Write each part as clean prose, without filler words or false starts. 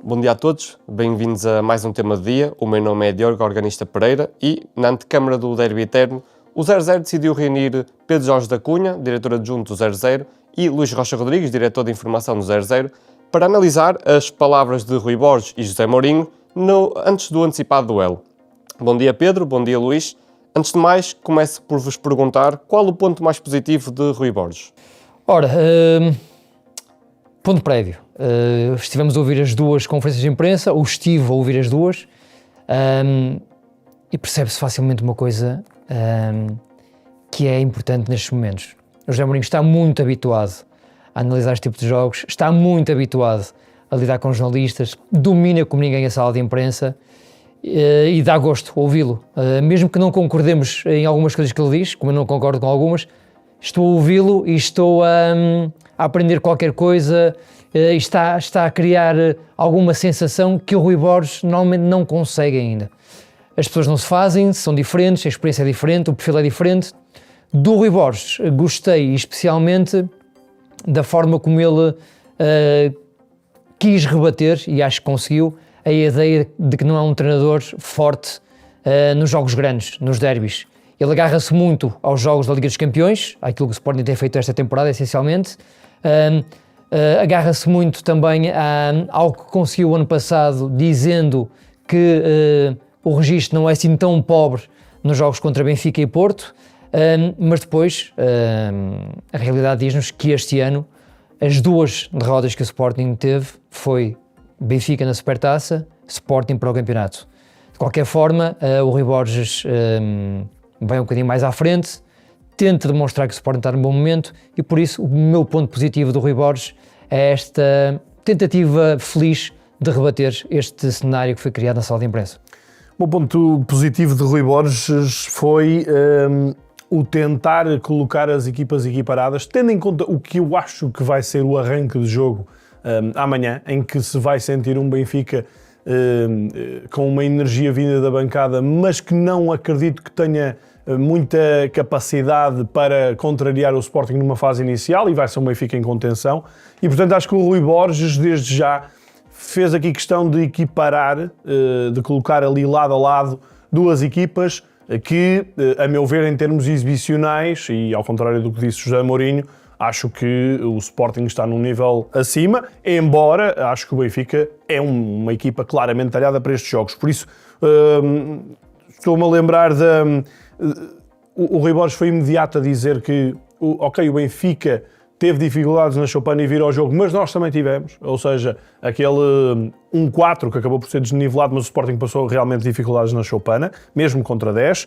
Bom dia a todos, bem-vindos a mais um tema do dia. O meu nome é Diogo Organista Pereira e, na antecâmara do Derby Eterno, o 00 decidiu reunir Pedro Jorge da Cunha, diretor adjunto do 00, e Luís Rocha Rodrigues, diretor de informação do 00, para analisar as palavras de Rui Borges e José Mourinho antes do antecipado duelo. Bom dia Pedro, bom dia Luís. Antes de mais, começo por vos perguntar qual o ponto mais positivo de Rui Borges? Ora, ponto prévio. Estivemos a ouvir as duas conferências de imprensa, ou estive a ouvir as duas, e percebe-se facilmente uma coisa que é importante nestes momentos. O José Mourinho está muito habituado a analisar este tipo de jogos, está muito habituado a lidar com jornalistas, domina como ninguém a sala de imprensa e dá gosto ouvi-lo. Mesmo que não concordemos em algumas coisas que ele diz, como eu não concordo com algumas, estou a ouvi-lo e estou a aprender qualquer coisa, está a criar alguma sensação que o Rui Borges normalmente não consegue ainda. As pessoas não se fazem, são diferentes, a experiência é diferente, o perfil é diferente. Do Rui Borges gostei especialmente da forma como ele quis rebater, e acho que conseguiu, a ideia de que não é um treinador forte nos jogos grandes, nos derbys. Ele agarra-se muito aos jogos da Liga dos Campeões, àquilo que o Sporting tem feito esta temporada, essencialmente. Agarra-se muito também ao que conseguiu o ano passado, dizendo que o registro não é assim tão pobre nos jogos contra Benfica e Porto, mas depois a realidade diz-nos que este ano as duas derrotas que o Sporting teve foi Benfica na Supertaça, Sporting para o campeonato. De qualquer forma, o Rui Borges vai um bocadinho mais à frente, tenta demonstrar que o Sporting está num bom momento e por isso o meu ponto positivo do Rui Borges é esta tentativa feliz de rebater este cenário que foi criado na sala de imprensa. O ponto positivo de Rui Borges foi o tentar colocar as equipas equiparadas, tendo em conta o que eu acho que vai ser o arranque de jogo amanhã, em que se vai sentir um Benfica com uma energia vinda da bancada, mas que não acredito que tenha muita capacidade para contrariar o Sporting numa fase inicial, e vai ser um Benfica em contenção, e portanto acho que o Rui Borges desde já fez aqui questão de equiparar, de colocar ali lado a lado duas equipas que, a meu ver, em termos exibicionais, e ao contrário do que disse José Mourinho, acho que o Sporting está num nível acima, embora acho que o Benfica é uma equipa claramente talhada para estes jogos. Por isso, estou-me a lembrar o Rui Borges foi imediato a dizer que, o Benfica teve dificuldades na Choupana e vir ao jogo, mas nós também tivemos, ou seja, aquele 1-4 que acabou por ser desnivelado, mas o Sporting passou realmente dificuldades na Choupana, mesmo contra 10.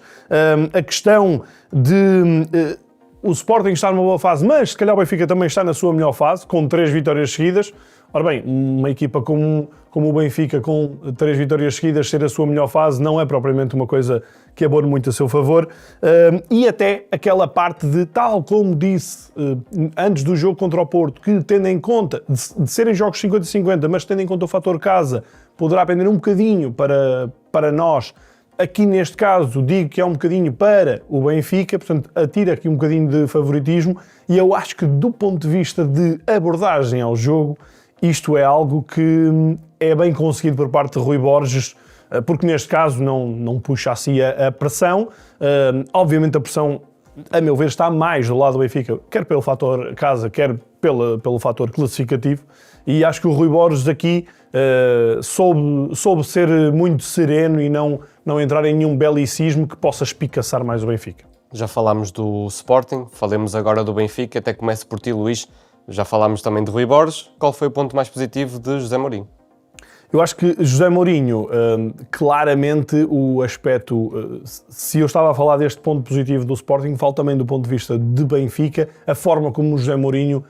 A questão de o Sporting está numa boa fase, mas se calhar o Benfica também está na sua melhor fase, com 3 vitórias seguidas. Ora bem, uma equipa como o Benfica, com 3 vitórias seguidas, ser a sua melhor fase não é propriamente uma coisa que abone muito a seu favor. E até aquela parte de, tal como disse antes do jogo contra o Porto, que tendo em conta, de serem jogos 50-50, mas tendo em conta o fator casa, poderá pender um bocadinho para nós. Aqui neste caso digo que é um bocadinho para o Benfica, portanto atira aqui um bocadinho de favoritismo, e eu acho que do ponto de vista de abordagem ao jogo, isto é algo que é bem conseguido por parte de Rui Borges, porque neste caso não puxa assim a pressão. Obviamente a pressão, a meu ver, está mais do lado do Benfica, quer pelo fator casa, quer pelo fator classificativo, e acho que o Rui Borges aqui soube ser muito sereno e não entrar em nenhum belicismo que possa espicaçar mais o Benfica. Já falámos do Sporting, falemos agora do Benfica, até começo por ti, Luís. Já falámos também de Rui Borges. Qual foi o ponto mais positivo de José Mourinho? Eu acho que José Mourinho, claramente o aspecto, se eu estava a falar deste ponto positivo do Sporting, falo também do ponto de vista de Benfica, a forma como o José Mourinho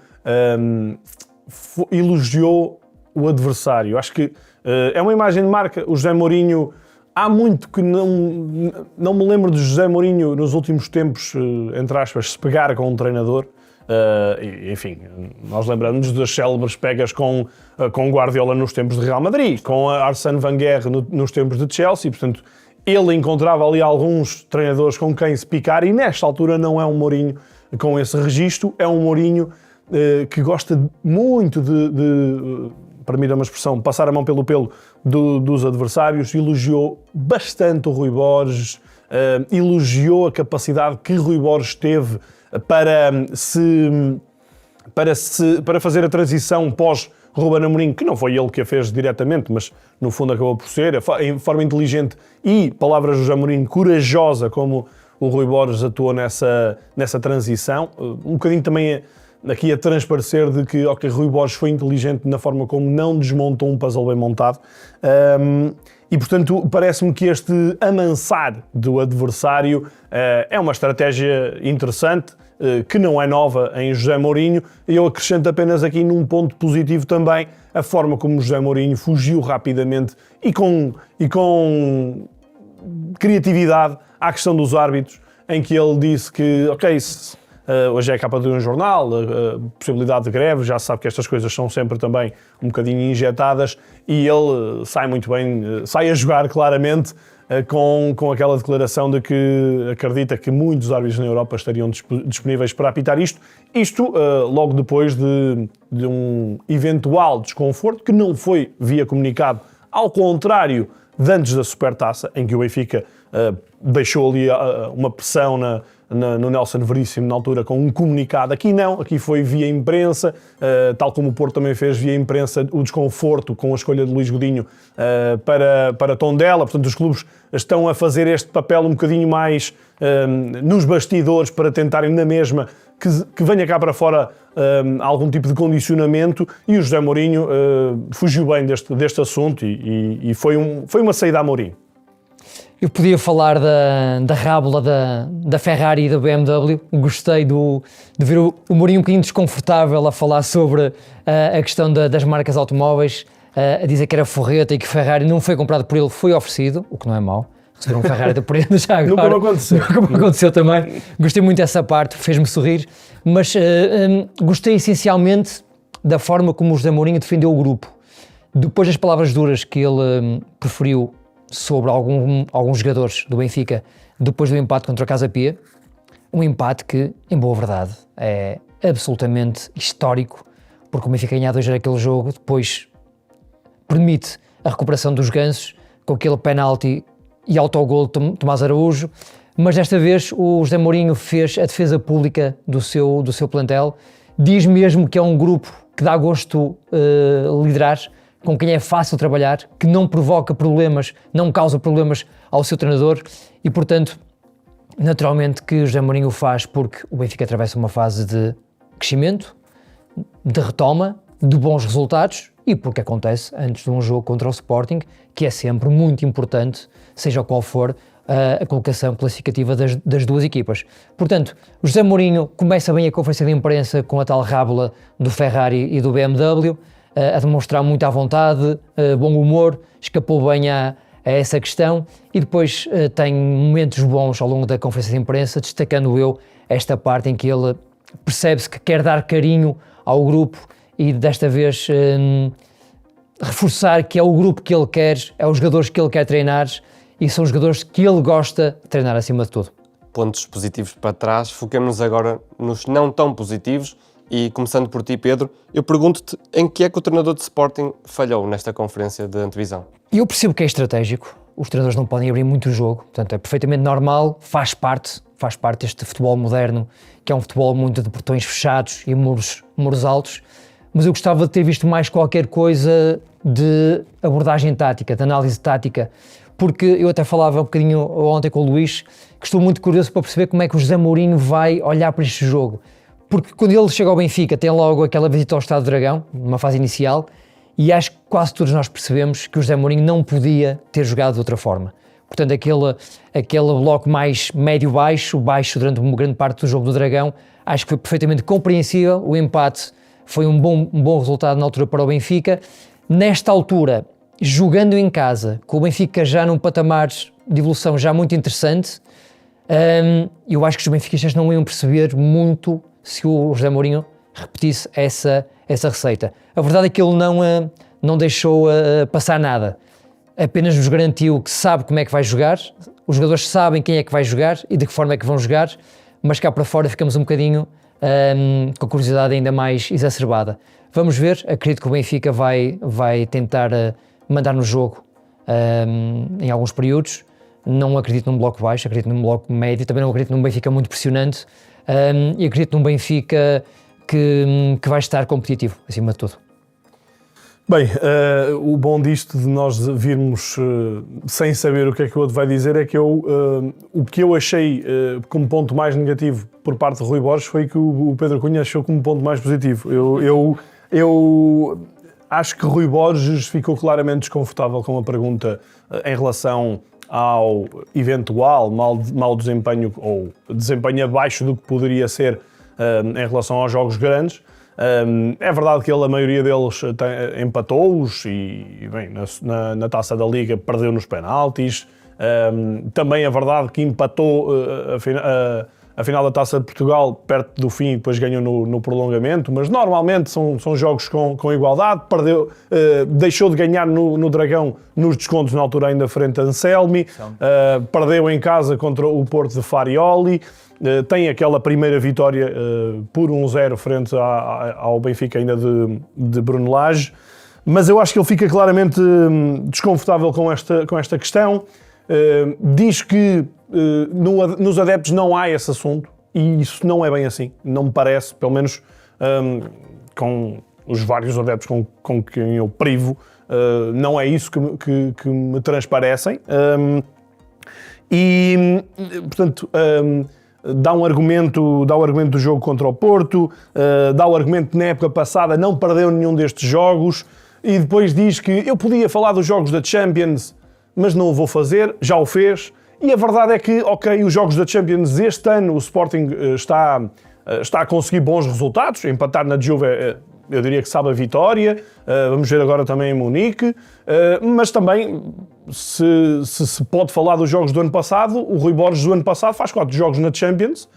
elogiou o adversário. Acho que é uma imagem de marca. O José Mourinho, há muito que não me lembro de José Mourinho nos últimos tempos, entre aspas, se pegar com um treinador. Enfim, nós lembramos das célebres pegas com Guardiola nos tempos de Real Madrid, com a Arsène Wenger nos tempos de Chelsea. Portanto, ele encontrava ali alguns treinadores com quem se picar, e nesta altura não é um Mourinho com esse registro, é um Mourinho que gosta muito de permita uma expressão, passar a mão pelo pelo dos adversários, elogiou bastante o Rui Borges, elogiou a capacidade que Rui Borges teve para fazer a transição pós Ruben Amorim, que não foi ele que a fez diretamente, mas no fundo acabou por ser, em forma inteligente e, palavras do José Mourinho, corajosa, como o Rui Borges atuou nessa transição. Um bocadinho também aqui a transparecer de que, ok, Rui Borges foi inteligente na forma como não desmontou um puzzle bem montado. E, portanto, parece-me que este amansar do adversário é uma estratégia interessante, que não é nova em José Mourinho, e eu acrescento apenas aqui num ponto positivo também a forma como José Mourinho fugiu rapidamente e com criatividade à questão dos árbitros, em que ele disse que, ok, hoje é a capa de um jornal, a possibilidade de greve, já se sabe que estas coisas são sempre também um bocadinho injetadas, e ele sai muito bem, sai a jogar claramente com aquela declaração de que acredita que muitos árbitros na Europa estariam disponíveis para apitar isto. Isto logo depois de um eventual desconforto que não foi via comunicado, ao contrário de antes da Supertaça, em que o Benfica deixou ali uma pressão no Nelson Veríssimo na altura com um comunicado. Aqui não, aqui foi via imprensa, tal como o Porto também fez via imprensa o desconforto com a escolha de Luís Godinho para Tondela. Portanto, os clubes estão a fazer este papel um bocadinho mais nos bastidores para tentarem na mesma que venha cá para fora algum tipo de condicionamento, e o José Mourinho fugiu bem deste assunto e foi uma saída a Mourinho. Eu podia falar da rábula da Ferrari e da BMW. Gostei de ver o Mourinho um bocadinho desconfortável a falar sobre a questão das marcas automóveis, a dizer que era forreta e que Ferrari não foi comprado por ele, foi oferecido, o que não é mau. Receber um Ferrari da prenda já agora. Nunca me aconteceu. Nunca me aconteceu também. Gostei muito dessa parte, fez-me sorrir, mas gostei essencialmente da forma como o José Mourinho defendeu o grupo. Depois das palavras duras que ele preferiu sobre alguns jogadores do Benfica depois do empate contra o Casa Pia, um empate que, em boa verdade, é absolutamente histórico, porque o Benfica ganhar 2 naquele jogo, depois permite a recuperação dos gansos com aquele penalti e autogol de Tomás Araújo, mas desta vez o José Mourinho fez a defesa pública do seu plantel, diz mesmo que é um grupo que dá gosto liderar, com quem é fácil trabalhar, que não provoca problemas, não causa problemas ao seu treinador, e portanto, naturalmente que o José Mourinho o faz porque o Benfica atravessa uma fase de crescimento, de retoma, de bons resultados, e porque acontece antes de um jogo contra o Sporting, que é sempre muito importante, seja qual for a colocação classificativa das duas equipas. Portanto, o José Mourinho começa bem a conferência de imprensa com a tal rábula do Ferrari e do BMW, a demonstrar muita vontade, bom humor, escapou bem a essa questão, e depois tem momentos bons ao longo da conferência de imprensa, destacando eu esta parte em que ele percebe-se que quer dar carinho ao grupo e desta vez reforçar que é o grupo que ele quer, é os jogadores que ele quer treinar e são os jogadores que ele gosta de treinar acima de tudo. Pontos positivos para trás, foquemos-nos agora nos não tão positivos. E começando por ti, Pedro, eu pergunto-te em que é que o treinador de Sporting falhou nesta conferência de antevisão? Eu percebo que é estratégico, os treinadores não podem abrir muito o jogo, portanto é perfeitamente normal, faz parte deste futebol moderno, que é um futebol muito de portões fechados e muros altos, mas eu gostava de ter visto mais qualquer coisa de abordagem tática, de análise tática, porque eu até falava um bocadinho ontem com o Luís, que estou muito curioso para perceber como é que o José Mourinho vai olhar para este jogo. Porque quando ele chega ao Benfica tem logo aquela visita ao Estado do Dragão, numa fase inicial, e acho que quase todos nós percebemos que o José Mourinho não podia ter jogado de outra forma. Portanto, aquele bloco mais médio-baixo, baixo durante uma grande parte do jogo do Dragão, acho que foi perfeitamente compreensível. O empate foi um bom resultado na altura para o Benfica. Nesta altura, jogando em casa, com o Benfica já num patamar de evolução já muito interessante, eu acho que os benfiquistas não iam perceber muito se o José Mourinho repetisse essa receita. A verdade é que ele não deixou passar nada, apenas nos garantiu que sabe como é que vai jogar, os jogadores sabem quem é que vai jogar e de que forma é que vão jogar, mas cá para fora ficamos um bocadinho com a curiosidade ainda mais exacerbada. Vamos ver, acredito que o Benfica vai tentar mandar no jogo em alguns períodos. Não acredito num bloco baixo, acredito num bloco médio, também não acredito num Benfica muito pressionante e acredito num Benfica que vai estar competitivo, acima de tudo. Bem, o bom disto de nós virmos sem saber o que é que o outro vai dizer é que o que eu achei como ponto mais negativo por parte de Rui Borges foi que o Pedro Cunha achou como ponto mais positivo. Eu acho que Rui Borges ficou claramente desconfortável com a pergunta em relação ao eventual mau desempenho ou desempenho abaixo do que poderia ser em relação aos jogos grandes. É verdade que ele, a maioria deles empatou-os e bem, na Taça da Liga perdeu nos penaltis. Também é verdade que empatou a final da Taça de Portugal perto do fim e depois ganhou no prolongamento, mas normalmente são jogos com igualdade. Deixou de ganhar no Dragão nos descontos na altura ainda frente a Anselmi, perdeu em casa contra o Porto de Farioli. Tem aquela primeira vitória por 1-0 frente ao Benfica ainda de Bruno Lage, mas eu acho que ele fica claramente desconfortável com esta questão. Diz que nos adeptos não há esse assunto e isso não é bem assim, não me parece, pelo menos com os vários adeptos com quem eu privo, não é isso que me transparecem. E, portanto, dá o argumento do jogo contra o Porto, dá o argumento que na época passada não perdeu nenhum destes jogos e depois diz que eu podia falar dos jogos da Champions, mas não o vou fazer, já o fez. E a verdade é que, ok, os jogos da Champions este ano o Sporting está a conseguir bons resultados, empatar na Juve eu diria que sabe a vitória, vamos ver agora também em Munique, mas também se pode falar dos jogos do ano passado, o Rui Borges do ano passado faz 4 jogos na Champions,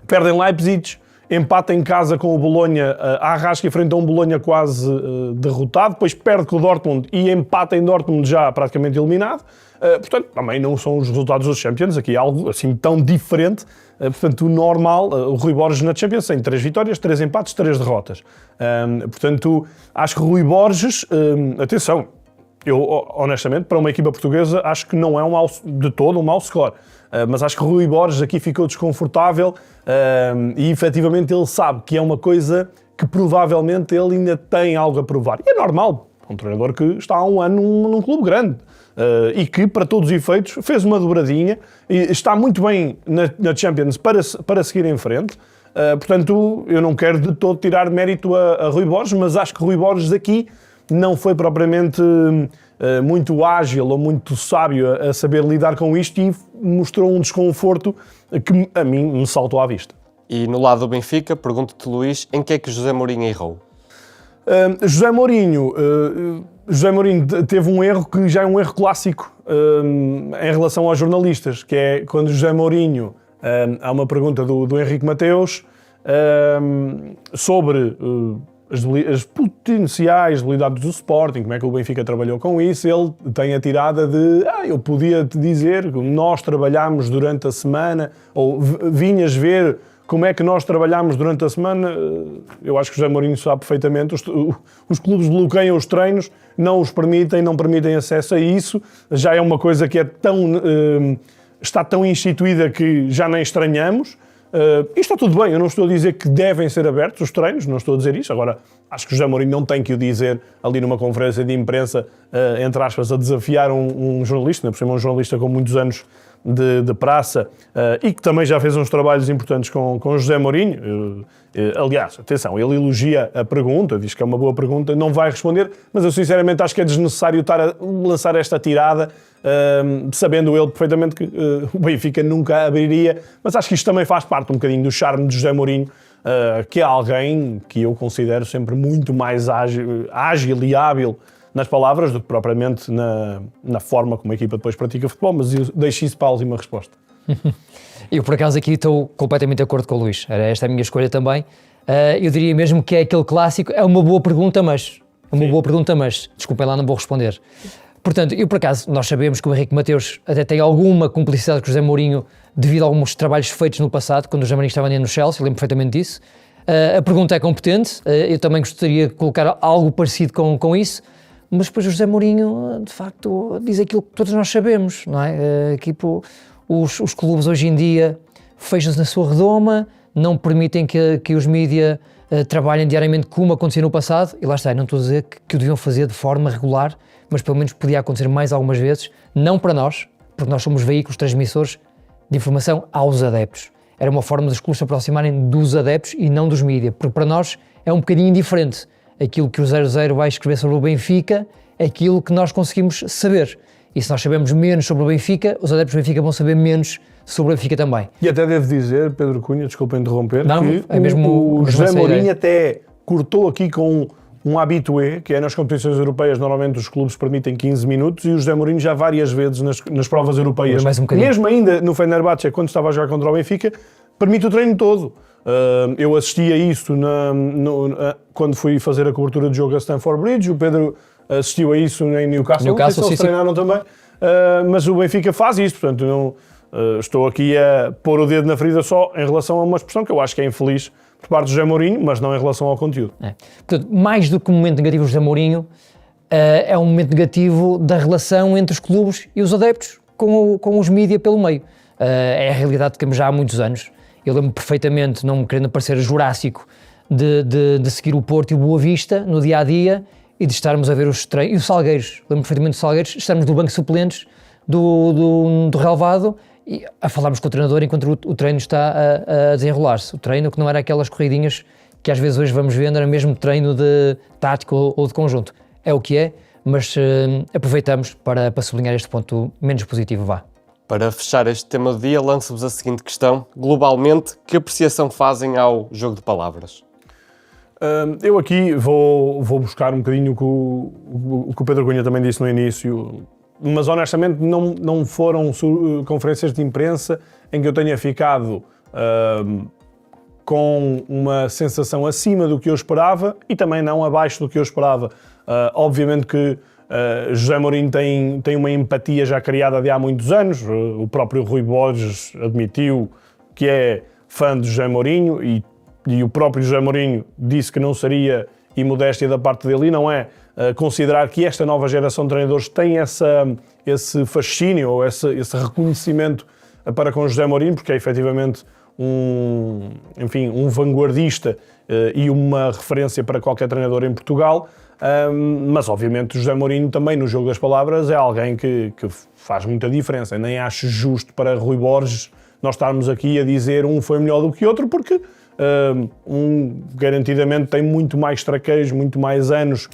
perde em Leipzig, empata em casa com o Bolonha, a Arrasca frente a um Bolonha quase derrotado, depois perde com o Dortmund e empata em Dortmund já praticamente eliminado. Portanto, também não são os resultados dos Champions, aqui é algo assim tão diferente. Portanto, o normal, o Rui Borges na Champions tem 3 vitórias, 3 empates, 3 derrotas. Portanto, acho que o Rui Borges, atenção, eu honestamente, para uma equipa portuguesa, acho que não é de todo um mau score. Mas acho que o Rui Borges aqui ficou desconfortável e efetivamente ele sabe que é uma coisa que provavelmente ele ainda tem algo a provar. E é normal, um treinador que está há um ano num clube grande. E que, para todos os efeitos, fez uma dobradinha e está muito bem na Champions para seguir em frente. Portanto, eu não quero de todo tirar mérito a Rui Borges, mas acho que Rui Borges aqui não foi propriamente muito ágil ou muito sábio a saber lidar com isto e mostrou um desconforto que a mim me saltou à vista. E no lado do Benfica, pergunto-te, Luís, em que é que José Mourinho errou? José Mourinho teve um erro que já é um erro clássico em relação aos jornalistas, que é quando José Mourinho, há uma pergunta do Henrique Mateus sobre as potenciais debilidades do Sporting, como é que o Benfica trabalhou com isso. Ele tem a tirada de eu podia te dizer que nós trabalhámos durante a semana, ou vinhas ver como é que nós trabalhámos durante a semana. Eu acho que o José Mourinho sabe perfeitamente. Os clubes bloqueiam os treinos, não permitem acesso a isso. Já é uma coisa que está tão instituída que já nem estranhamos. E está tudo bem, eu não estou a dizer que devem ser abertos os treinos, não estou a dizer isso. Agora, acho que o José Mourinho não tem que o dizer ali numa conferência de imprensa, entre aspas, a desafiar um jornalista, por cima um jornalista com muitos anos de praça e que também já fez uns trabalhos importantes com José Mourinho. Aliás, atenção, ele elogia a pergunta, diz que é uma boa pergunta, não vai responder, mas eu sinceramente acho que é desnecessário estar a lançar esta tirada, sabendo ele perfeitamente que o Benfica nunca abriria, mas acho que isto também faz parte um bocadinho do charme de José Mourinho, que é alguém que eu considero sempre muito mais ágil e hábil nas palavras do que propriamente na forma como a equipa depois pratica futebol, mas eu deixo isso para a última resposta. Eu, por acaso, aqui estou completamente de acordo com o Luís. Era esta a minha escolha também. Eu diria mesmo que é aquele clássico. É uma boa pergunta, mas... Desculpem lá, não vou responder. Portanto, eu, por acaso, nós sabemos que o Henrique Mateus até tem alguma cumplicidade com o José Mourinho devido a alguns trabalhos feitos no passado, quando o José Mourinho estava no Chelsea, eu lembro perfeitamente disso. A pergunta é competente, eu também gostaria de colocar algo parecido com isso, mas depois o José Mourinho, de facto, diz aquilo que todos nós sabemos, não é? Os clubes hoje em dia fecham-se na sua redoma, não permitem que os mídia trabalhem diariamente como acontecia no passado, e lá está, não estou a dizer que o deviam fazer de forma regular, mas pelo menos podia acontecer mais algumas vezes, não para nós, porque nós somos veículos transmissores de informação aos adeptos. Era uma forma dos clubes se aproximarem dos adeptos e não dos mídia, porque para nós é um bocadinho indiferente aquilo que o 00 vai escrever sobre o Benfica, aquilo que nós conseguimos saber. E se nós sabemos menos sobre o Benfica, os adeptos do Benfica vão saber menos sobre o Benfica também. E até devo dizer, Pedro Cunha, desculpa interromper, não, que é mesmo o José Mourinho até cortou aqui com um habitué, que é nas competições europeias, normalmente os clubes permitem 15 minutos, e o José Mourinho já várias vezes nas provas europeias, mesmo ainda no Fenerbahçe, quando estava a jogar contra o Benfica, permite o treino todo. Eu assisti a isso quando fui fazer a cobertura de jogo a Stamford Bridge, o Pedro assistiu a isso em Newcastle, não sei se eles treinaram também, mas o Benfica faz isso, portanto não, estou aqui a pôr o dedo na ferida só em relação a uma expressão que eu acho que é infeliz por parte do José Mourinho, mas não em relação ao conteúdo. Portanto, mais do que um momento negativo do José Mourinho, é um momento negativo da relação entre os clubes e os adeptos com os mídia pelo meio. É a realidade que temos já há muitos anos. Eu lembro perfeitamente, não querendo parecer jurássico, de seguir o Porto e o Boa Vista no dia-a-dia e de estarmos a ver os treinos. E os Salgueiros, lembro perfeitamente dos Salgueiros, estarmos no banco de suplentes do relvado e a falarmos com o treinador enquanto o treino está a desenrolar-se. O treino que não era aquelas corridinhas que às vezes hoje vamos vendo, era mesmo treino de tático ou de conjunto. É o que é, mas aproveitamos para sublinhar este ponto menos positivo, vá. Para fechar este tema do dia, lanço-vos a seguinte questão. Globalmente, que apreciação fazem ao jogo de palavras? Eu aqui vou buscar um bocadinho o que o Pedro Cunha também disse no início, mas honestamente não foram conferências de imprensa em que eu tenha ficado com uma sensação acima do que eu esperava e também não abaixo do que eu esperava. Obviamente que José Mourinho tem uma empatia já criada de há muitos anos, o próprio Rui Borges admitiu que é fã de José Mourinho e o próprio José Mourinho disse que não seria imodéstia da parte dele e não é considerar que esta nova geração de treinadores tem esse fascínio ou esse reconhecimento para com José Mourinho, porque é efetivamente um vanguardista e uma referência para qualquer treinador em Portugal, mas obviamente José Mourinho também no jogo das palavras é alguém que faz muita diferença. Nem acho justo para Rui Borges nós estarmos aqui a dizer um foi melhor do que outro, porque garantidamente tem muito mais traquejo, muito mais anos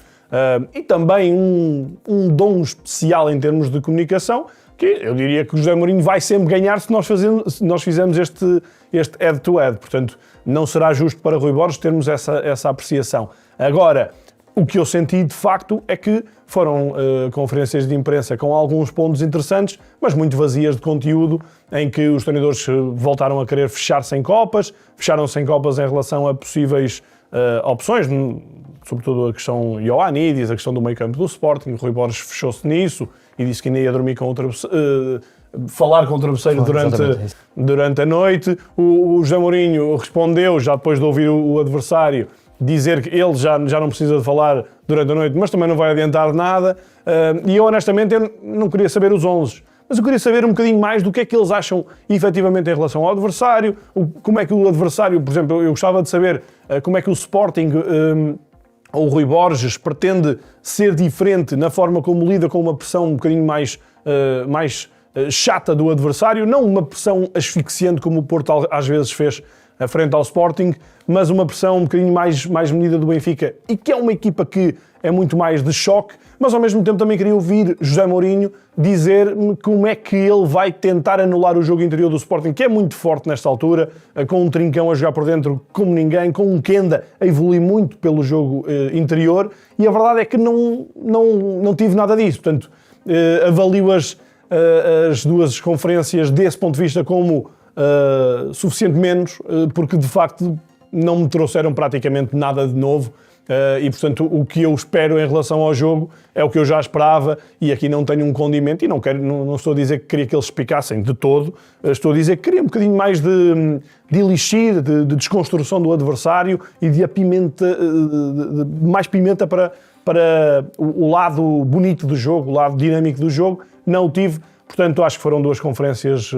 e também um dom especial em termos de comunicação, que eu diria que o José Mourinho vai sempre ganhar se nós fizermos este head-to-head. Portanto, não será justo para Rui Borges termos essa apreciação. Agora, o que eu senti de facto é que foram conferências de imprensa com alguns pontos interessantes, mas muito vazias de conteúdo, em que os treinadores voltaram a querer fechar-se em copas, fecharam-se em copas em relação a possíveis opções, sobretudo a questão Ioannidis, a questão do meio campo do Sporting. Rui Borges fechou-se nisso e disse que ainda ia dormir com falar com o travesseiro durante a noite. O José Mourinho respondeu, já depois de ouvir o adversário, dizer que ele já não precisa de falar durante a noite, mas também não vai adiantar nada. E eu, honestamente, eu não queria saber os 11, mas eu queria saber um bocadinho mais do que é que eles acham efetivamente em relação ao adversário, como é que o adversário, por exemplo, eu gostava de saber como é que o Sporting ou o Rui Borges pretende ser diferente na forma como lida com uma pressão um bocadinho mais chata do adversário, não uma pressão asfixiante como o Porto às vezes fez frente ao Sporting, mas uma pressão um bocadinho mais medida do Benfica, e que é uma equipa que é muito mais de choque, mas ao mesmo tempo também queria ouvir José Mourinho dizer-me como é que ele vai tentar anular o jogo interior do Sporting, que é muito forte nesta altura, com um Trincão a jogar por dentro como ninguém, com um Kenda a evoluir muito pelo jogo interior, e a verdade é que não tive nada disso. Portanto, avalio as duas conferências desse ponto de vista como suficiente menos, porque de facto não me trouxeram praticamente nada de novo e portanto o que eu espero em relação ao jogo é o que eu já esperava, e aqui não tenho um condimento, e não estou a dizer que queria que eles picassem de todo, estou a dizer que queria um bocadinho mais de elixir, de desconstrução do adversário e de mais pimenta para o lado bonito do jogo, o lado dinâmico do jogo. Não o tive, portanto acho que foram duas conferências,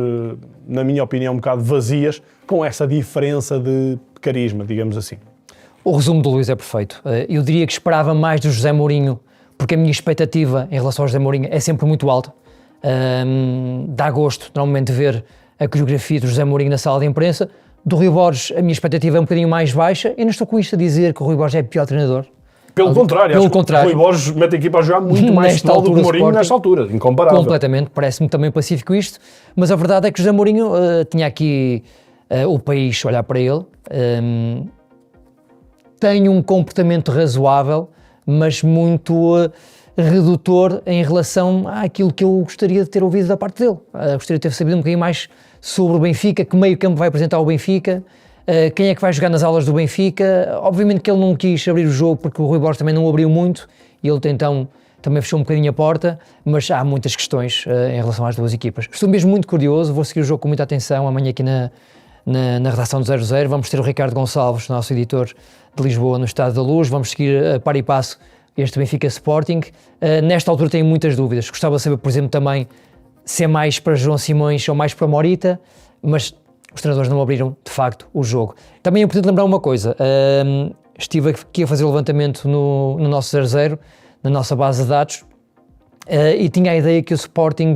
na minha opinião, um bocado vazias, com essa diferença de carisma, digamos assim. O resumo do Luís é perfeito. Eu diria que esperava mais do José Mourinho, porque a minha expectativa em relação ao José Mourinho é sempre muito alta. Dá gosto, normalmente, ver a coreografia do José Mourinho na sala de imprensa. Do Rui Borges, a minha expectativa é um bocadinho mais baixa. Eu não estou com isto a dizer que o Rui Borges é pior treinador. Pelo contrário, acho que o Rui Borges mete a equipa a jogar muito mais futebol do que o Mourinho nesta altura, incomparável. Completamente, parece-me também pacífico isto, mas a verdade é que o José Mourinho tinha aqui o país a olhar para ele, tem um comportamento razoável, mas muito redutor em relação àquilo que eu gostaria de ter ouvido da parte dele. Gostaria de ter sabido um bocadinho mais sobre o Benfica, que meio campo vai apresentar o Benfica, quem é que vai jogar nas aulas do Benfica. Obviamente que ele não quis abrir o jogo porque o Rui Borges também não abriu muito e ele então também fechou um bocadinho a porta, mas há muitas questões em relação às duas equipas. Estou mesmo muito curioso, vou seguir o jogo com muita atenção amanhã aqui na redação do 00. Vamos ter o Ricardo Gonçalves, nosso editor de Lisboa, no Estádio da Luz. Vamos seguir a par e passo este Benfica Sporting. Nesta altura tenho muitas dúvidas. Gostava de saber, por exemplo, também se é mais para João Simões ou mais para Morita, mas os treinadores não abriram, de facto, o jogo. Também é importante lembrar uma coisa. Estive aqui a fazer o levantamento no nosso 00, na nossa base de dados, e tinha a ideia que o Sporting,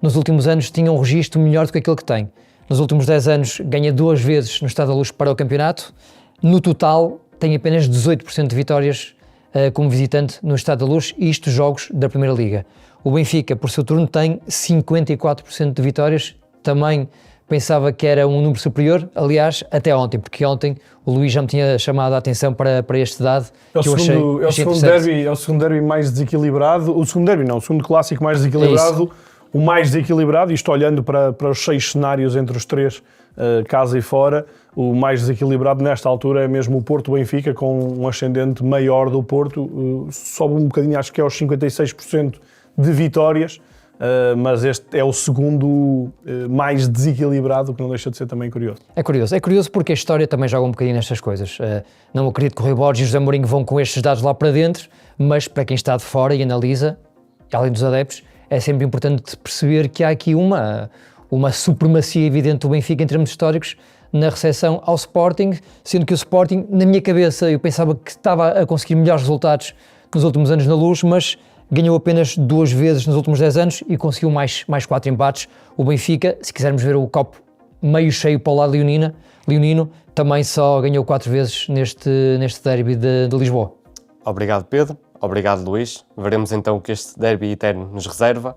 nos últimos anos, tinha um registro melhor do que aquele que tem. Nos últimos 10 anos, ganha 2 vezes no Estádio da Luz para o campeonato. No total, tem apenas 18% de vitórias como visitante no Estádio da Luz, e isto jogos da Primeira Liga. O Benfica, por seu turno, tem 54% de vitórias. Também pensava que era um número superior, aliás, até ontem, porque ontem o Luís já me tinha chamado a atenção para este dado. É o segundo derby mais desequilibrado, o segundo clássico mais desequilibrado, o mais desequilibrado, isto olhando para os 6 cenários entre os 3, casa e fora, o mais desequilibrado nesta altura é mesmo o Porto-Benfica, com um ascendente maior do Porto, sobe um bocadinho, acho que é aos 56% de vitórias, mas este é o segundo mais desequilibrado, que não deixa de ser também curioso. É curioso porque a história também joga um bocadinho nestas coisas. Não acredito que o Rui Borges e o José Mourinho vão com estes dados lá para dentro, mas para quem está de fora e analisa, além dos adeptos, é sempre importante perceber que há aqui uma supremacia evidente do Benfica em termos históricos na recepção ao Sporting, sendo que o Sporting, na minha cabeça, eu pensava que estava a conseguir melhores resultados nos últimos anos na Luz, mas ganhou apenas 2 vezes nos últimos 10 anos e conseguiu mais 4 empates. O Benfica, se quisermos ver o copo meio cheio para o lado leonino, também só ganhou 4 vezes neste derby de Lisboa. Obrigado, Pedro. Obrigado, Luís. Veremos então o que este derby eterno nos reserva.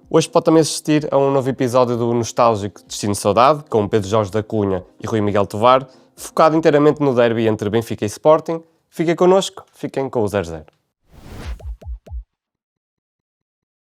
Hoje pode também assistir a um novo episódio do nostálgico Destino Saudade, com Pedro Jorge da Cunha e Rui Miguel Tovar, focado inteiramente no derby entre Benfica e Sporting. Fiquem connosco, fiquem com o 00.